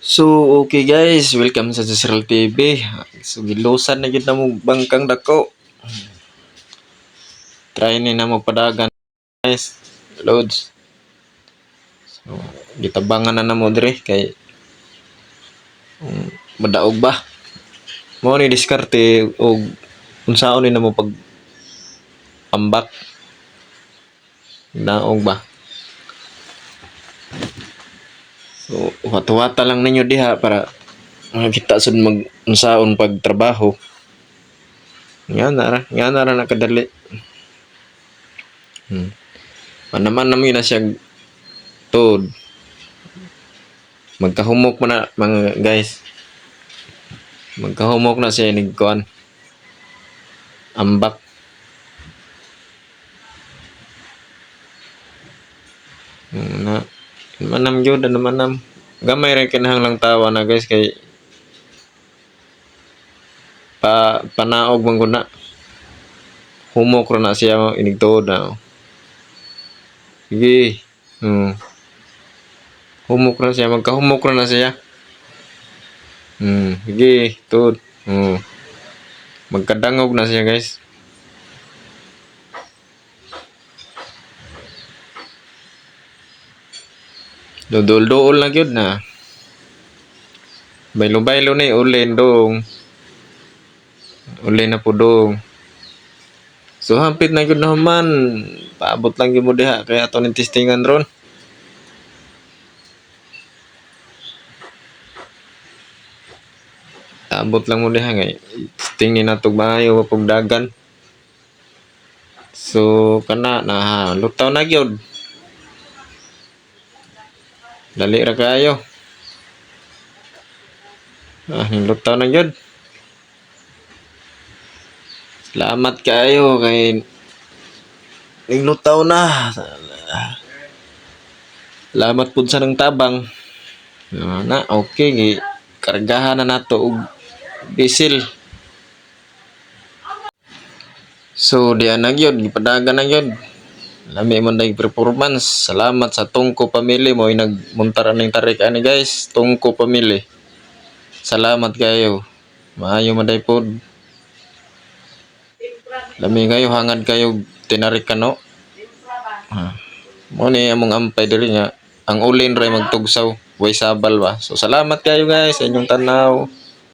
So, okay guys, welcome sa Jezreel TV. So, gilusan na gid na mo bangkang dako. Try ni na mo padagan guys. Loads. So, gitabangan na mo dire kay madaog ba. Mo ni diskarte og unsaon ni na mo pag ambak. Daog ba. So, wata-wata lang ninyo diha para makita sud mag unsaon pag trabaho. Nga na ra nakadali. Manaman naman na siya tod. Magkahumok mo na mga guys. Magkahumok na siya nigkuan. Ambak. Na manam gyud na manam. Gamay ra kinahanglang tawa na guys kay panaog man gud na. Humok ra na siya inigtuod na. Sige. Humok na siya, magkahumok na siya. Sige, tuod. Magkadangog na siya, guys. Dudol-duol na gyud na. Baylo-baylo ni ulin dong. Ulin na po dong. So hampit na gyud na man. Paabot lang gyud mo diha kay ato ning testingan ron. Abot lang mo diha ngay tingin na tug maayo pag dagan. So kana na lutaw na gyud. Dali ra kayo. Lutaw na gyud. Salamat kayo kay lutaw na. Salamat pud sa nang tabang. Na okay kargahan na nato og diesel. So diyan na gyud gipadagan na gyud. Lami man day performance. Salamat sa Tungko Family mo nagmuntar ning tarik ani guys. Tungko Family. Salamat kayo. Maayo man day pod. Lami kayo hangad kayo tinarik kano. Mo ni among ampay diri nga ang ulin ray magtugsaw way sabal ba. So salamat kayo guys sa inyong tanaw.